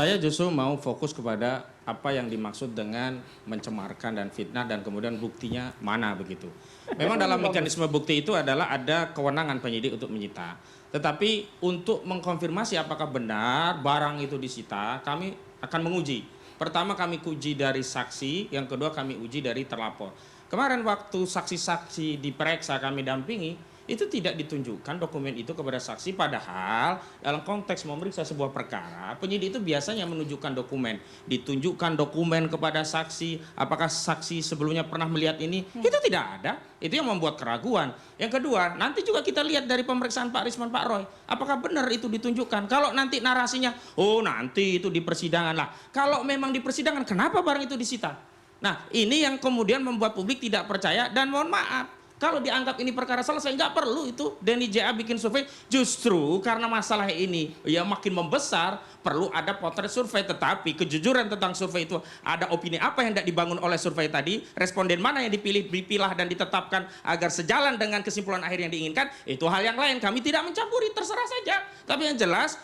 Saya justru mau fokus kepada apa yang dimaksud dengan mencemarkan dan fitnah dan kemudian buktinya mana begitu. Memang dalam mekanisme bukti itu adalah ada kewenangan penyidik untuk menyita. Tetapi untuk mengkonfirmasi apakah benar barang itu disita, kami akan menguji. Pertama kami uji dari saksi, yang kedua kami uji dari terlapor. Kemarin waktu saksi-saksi diperiksa kami dampingi, itu tidak ditunjukkan dokumen itu kepada saksi, padahal dalam konteks memeriksa sebuah perkara, penyidik itu biasanya menunjukkan dokumen, ditunjukkan dokumen kepada saksi, apakah saksi sebelumnya pernah melihat ini, itu tidak ada, itu yang membuat keraguan. Yang kedua, nanti juga kita lihat dari pemeriksaan Pak Risman, Pak Roy, apakah benar itu ditunjukkan. Kalau nanti narasinya, oh nanti itu di persidangan lah, kalau memang di persidangan, kenapa barang itu disita? Nah, ini yang kemudian membuat publik tidak percaya dan mohon maaf, kalau dianggap ini perkara selesai, nggak perlu itu Denny JA bikin survei. Justru karena masalah ini ya makin membesar, perlu ada potret survei. Tetapi kejujuran tentang survei itu, ada opini apa yang tidak dibangun oleh survei tadi, responden mana yang dipilah dan ditetapkan agar sejalan dengan kesimpulan akhir yang diinginkan, itu hal yang lain. Kami tidak mencampuri, terserah saja. Tapi yang jelas,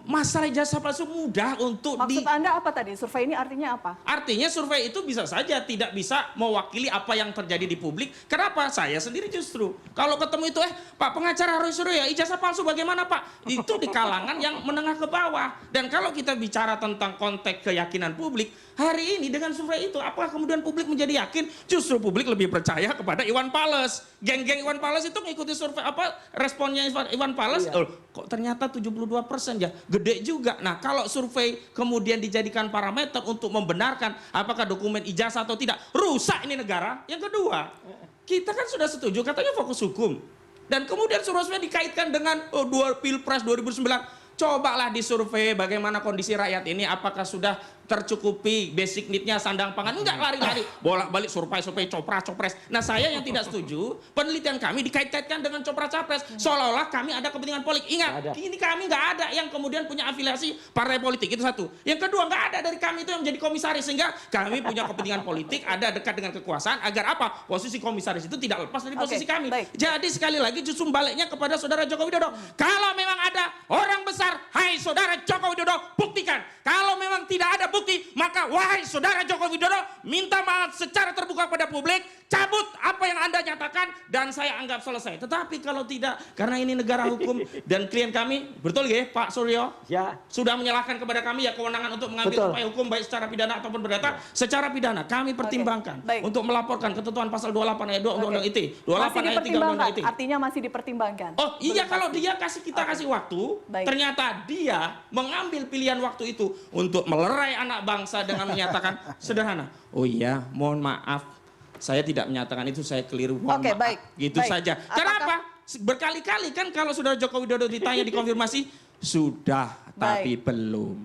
masalah ijazah palsu mudah untuk Maksud Anda apa tadi? Survei ini artinya apa? Artinya survei itu bisa saja tidak bisa mewakili apa yang terjadi di publik. Kenapa? Saya sendiri justru kalau ketemu itu, Pak pengacara Roy Suryo, ijazah palsu bagaimana Pak? Itu di kalangan yang menengah ke bawah. Dan kalau kita bicara tentang konteks keyakinan publik, hari ini dengan survei itu, apakah kemudian publik menjadi yakin? Justru publik lebih percaya kepada Iwan Fals. Geng-geng Iwan Fals itu mengikuti survei responnya Iwan Fals, kok ternyata 72% ya, gede juga. Nah, kalau survei kemudian dijadikan parameter untuk membenarkan apakah dokumen ijazah atau tidak, rusak ini negara. Yang kedua, kita kan sudah setuju katanya fokus hukum. Dan kemudian survei dikaitkan dengan Pilpres 2009. Cobalah disurvei bagaimana kondisi rakyat ini, apakah sudah tercukupi basic need-nya, sandang pangan. Enggak, lari-lari bolak-balik survei copra-copres. Nah, saya yang tidak setuju penelitian kami dikait-kaitkan dengan copra-capres, seolah-olah kami ada kepentingan politik. Ingat, ini kami nggak ada yang kemudian punya afiliasi partai politik, itu satu. Yang kedua, nggak ada dari kami itu yang menjadi komisaris, sehingga kami punya kepentingan politik, ada dekat dengan kekuasaan, agar apa? Posisi komisaris itu tidak lepas dari posisi kami. Jadi sekali lagi justru baliknya kepada saudara Joko Widodo. Kalau memang ada orang besar, hai saudara Joko Widodo, buktikan. Kalau memang tidak ada bukti, maka wahai saudara Joko Widodo, minta maaf secara terbuka kepada publik, cabut apa yang Anda nyatakan dan saya anggap selesai. Tetapi kalau tidak, karena ini negara hukum dan klien kami, betul ya Pak Suryo? Ya. Sudah menyalahkan kepada kami ya kewenangan untuk mengambil upaya hukum baik secara pidana ataupun perdata. Secara pidana kami pertimbangkan untuk melaporkan ketentuan pasal 28 ayat 2 Undang-Undang ITE, 28 ayat 3 Undang-Undang ITE. Artinya masih dipertimbangkan. Oh iya, kalau dia kita kasih waktu, ternyata dia mengambil pilihan waktu itu untuk melerai anak bangsa dengan menyatakan sederhana, oh iya mohon maaf saya tidak menyatakan itu, saya keliru, mohon maaf. Gitu saja. Kenapa? Berkali-kali kan kalau saudara Joko Widodo ditanya dikonfirmasi, sudah tapi belum.